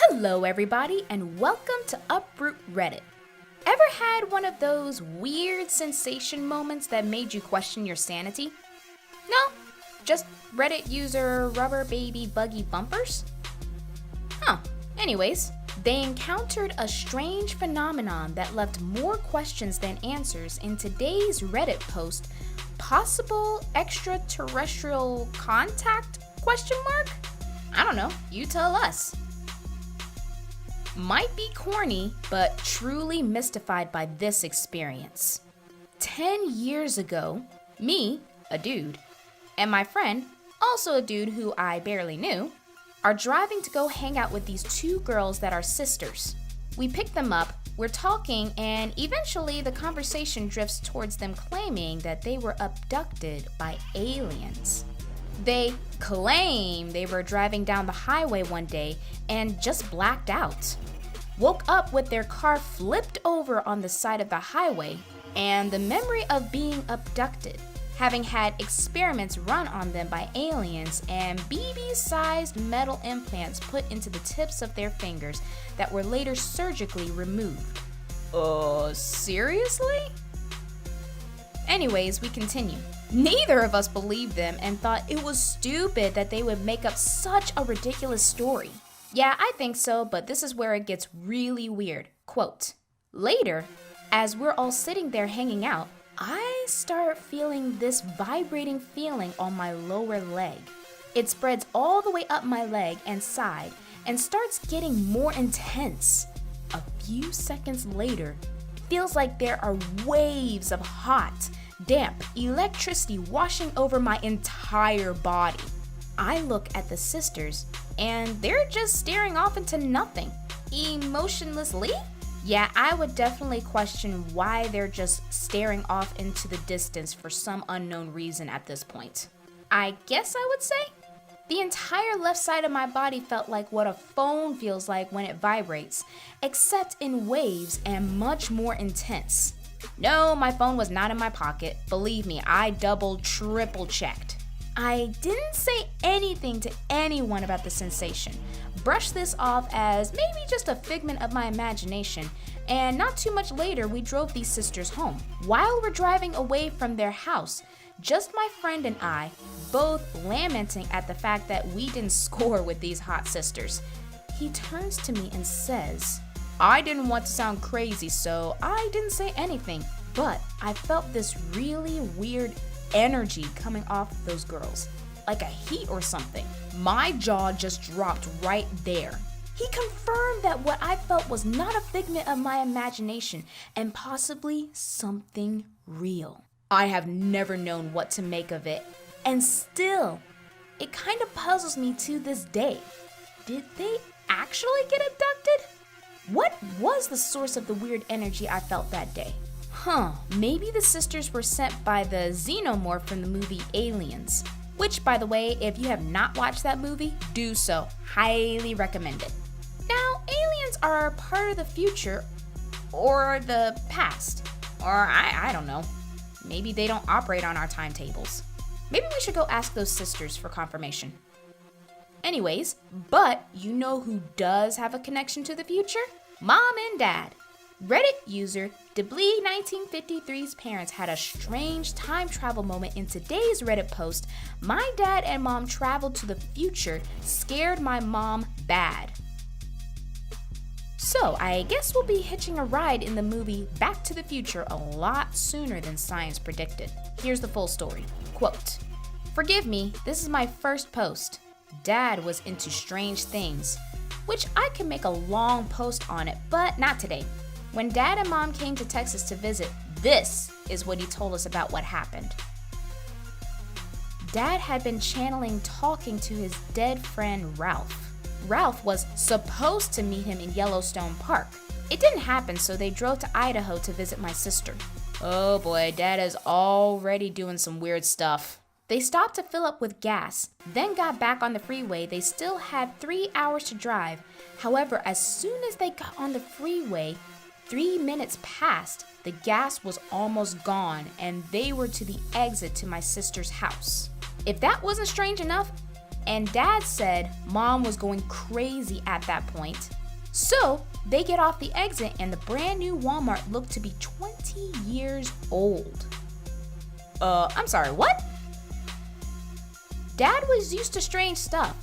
Hello everybody and welcome to Uproot Reddit. Ever had one of those weird sensation moments that made you question your sanity? No? Just Reddit user rubber baby buggy bumpers? Anyways, they encountered a strange phenomenon that left more questions than answers in today's Reddit post, possible extraterrestrial contact? I don't know, you tell us. Might be corny, but truly mystified by this experience. 10 years ago, me, a dude, and my friend, also a dude who I barely knew, are driving to go hang out with these two girls that are sisters. We pick them up, we're talking, and eventually the conversation drifts towards them claiming that they were abducted by aliens. They claim they were driving down the highway one day and just blacked out. Woke up with their car flipped over on the side of the highway, and the memory of being abducted, having had experiments run on them by aliens and BB-sized metal implants put into the tips of their fingers that were later surgically removed. Seriously? Anyways, we continue. Neither of us believed them and thought it was stupid that they would make up such a ridiculous story. Yeah, I think so, but this is where it gets really weird. Quote, later, as we're all sitting there hanging out, I start feeling this vibrating feeling on my lower leg. It spreads all the way up my leg and side and starts getting more intense. A few seconds later, feels like there are waves of hot, damp electricity washing over my entire body. I look at the sisters, and they're just staring off into nothing, emotionlessly? Yeah, I would definitely question why they're just staring off into the distance for some unknown reason at this point. I guess I would say the entire left side of my body felt like what a phone feels like when it vibrates, except in waves and much more intense. No, my phone was not in my pocket. Believe me, I double, triple checked. I didn't say anything to anyone about the sensation. Brushed this off as maybe just a figment of my imagination, and not too much later we drove these sisters home. While we're driving away from their house, just my friend and I, both lamenting at the fact that we didn't score with these hot sisters, he turns to me and says, I didn't want to sound crazy, so I didn't say anything, but I felt this really weird energy coming off those girls, like a heat or something. My jaw just dropped right there. He confirmed that what I felt was not a figment of my imagination and possibly something real. I have never known what to make of it, and still, it kind of puzzles me to this day. Did they actually get abducted? What was the source of the weird energy I felt that day? Maybe the sisters were sent by the xenomorph from the movie Aliens. Which, by the way, if you have not watched that movie, do so. Highly recommend it. Now, aliens are part of the future or the past. Or I don't know. Maybe they don't operate on our timetables. Maybe we should go ask those sisters for confirmation. Anyways, but you know who does have a connection to the future? Mom and Dad. Reddit user Deblee1953's parents had a strange time travel moment in today's Reddit post. My dad and mom traveled to the future, scared my mom bad. So I guess we'll be hitching a ride in the movie Back to the Future a lot sooner than science predicted. Here's the full story. Quote, forgive me, this is my first post. Dad was into strange things, which I could make a long post on it, but not today. When Dad and Mom came to Texas to visit, this is what he told us about what happened. Dad had been channeling talking to his dead friend Ralph. Ralph was supposed to meet him in Yellowstone Park. It didn't happen, so they drove to Idaho to visit my sister. Oh boy, Dad is already doing some weird stuff. They stopped to fill up with gas, then got back on the freeway. They still had 3 hours to drive. However, as soon as they got on the freeway, 3 minutes passed, the gas was almost gone, and they were to the exit to my sister's house. If that wasn't strange enough, and Dad said Mom was going crazy at that point, So they get off the exit and the brand new Walmart looked to be 20 years old. I'm sorry, what? Dad was used to strange stuff,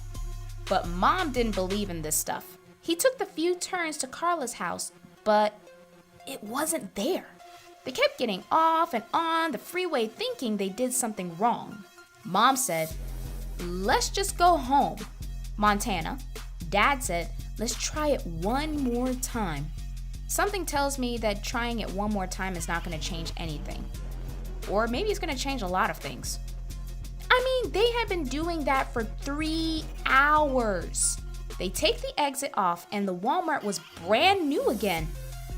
but Mom didn't believe in this stuff. He took the few turns to Carla's house, but it wasn't there. They kept getting off and on the freeway thinking they did something wrong. Mom said, "Let's just go home." Montana. Dad said, "Let's try it one more time." Something tells me that trying it one more time is not going to change anything. Or maybe it's going to change a lot of things. I mean, they had been doing that for 3 hours. They take the exit off and the Walmart was brand new again.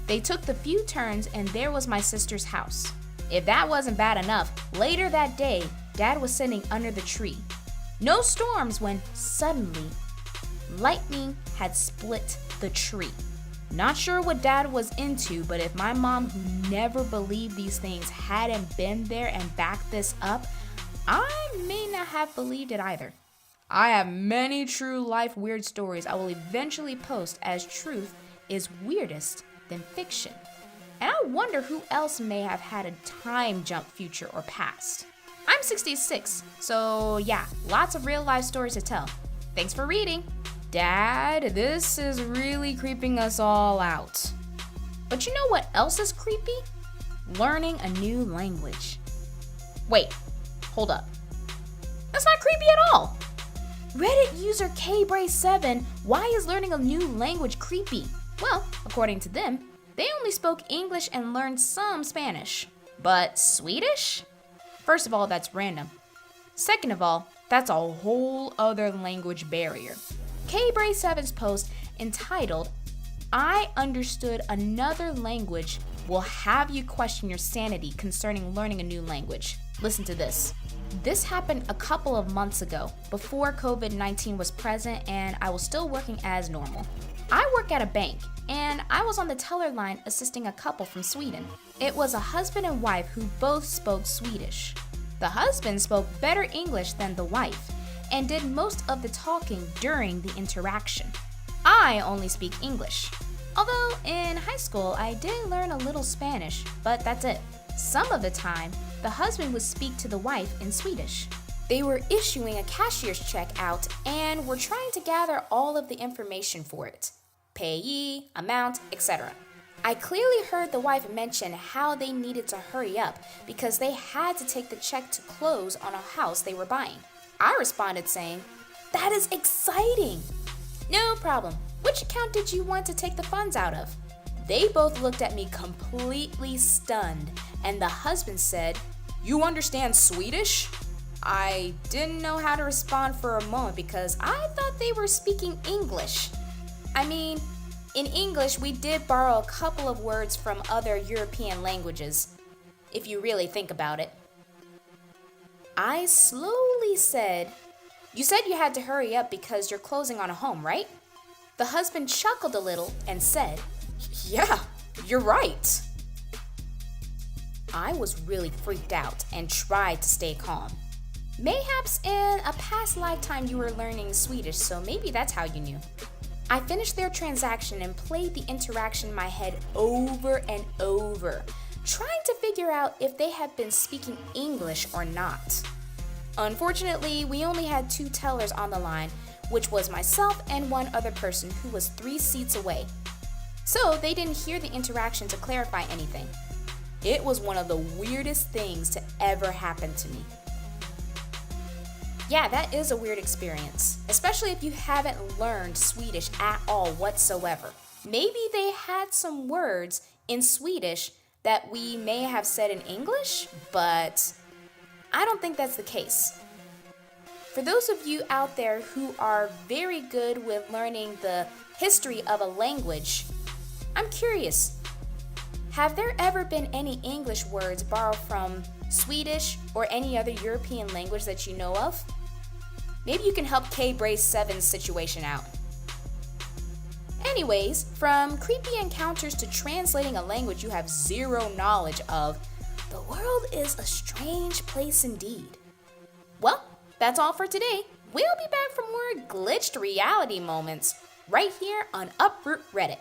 They took the few turns and there was my sister's house. If that wasn't bad enough, later that day, Dad was sitting under the tree. No storms when suddenly, lightning had split the tree. Not sure what Dad was into, but if my mom, who never believed these things, hadn't been there and backed this up, I may not have believed it either. I have many true life weird stories I will eventually post as truth is weirdest than fiction. And I wonder who else may have had a time jump future or past. I'm 66, so yeah, lots of real life stories to tell. Thanks for reading. Dad, this is really creeping us all out. But you know what else is creepy? Learning a new language. Wait, hold up. That's not creepy at all. Reddit user KBray7, why is learning a new language creepy? Well, according to them, they only spoke English and learned some Spanish. But Swedish? First of all, that's random. Second of all, that's a whole other language barrier. KBray7's post entitled, "I understood another language," will have you question your sanity concerning learning a new language. Listen to this. This happened a couple of months ago, before COVID-19 was present and I was still working as normal. I work at a bank, and I was on the teller line assisting a couple from Sweden. It was a husband and wife who both spoke Swedish. The husband spoke better English than the wife, and did most of the talking during the interaction. I only speak English. Although in high school I did learn a little Spanish, but that's it. Some of the time, the husband would speak to the wife in Swedish. They were issuing a cashier's check out and were trying to gather all of the information for it. Payee, amount, etc. I clearly heard the wife mention how they needed to hurry up because they had to take the check to close on a house they were buying. I responded saying, "That is exciting." "No problem. Which account did you want to take the funds out of?" They both looked at me completely stunned, and the husband said, "You understand Swedish?" I didn't know how to respond for a moment because I thought they were speaking English. I mean, in English, we did borrow a couple of words from other European languages, if you really think about it. I slowly said, "You said you had to hurry up because you're closing on a home, right?" The husband chuckled a little and said, "Yeah, you're right." I was really freaked out and tried to stay calm. Mayhaps in a past lifetime you were learning Swedish, so maybe that's how you knew. I finished their transaction and played the interaction in my head over and over, trying to figure out if they had been speaking English or not. Unfortunately, we only had 2 tellers on the line, which was myself and one other person who was 3 seats away. So they didn't hear the interaction to clarify anything. It was one of the weirdest things to ever happen to me. Yeah, that is a weird experience, especially if you haven't learned Swedish at all whatsoever. Maybe they had some words in Swedish that we may have said in English, but I don't think that's the case. For those of you out there who are very good with learning the history of a language, I'm curious, have there ever been any English words borrowed from Swedish or any other European language that you know of? Maybe you can help KBray7's situation out. Anyways, from creepy encounters to translating a language you have zero knowledge of, the world is a strange place indeed. Well, that's all for today. We'll be back for more glitched reality moments. right here on Uproot Reddit.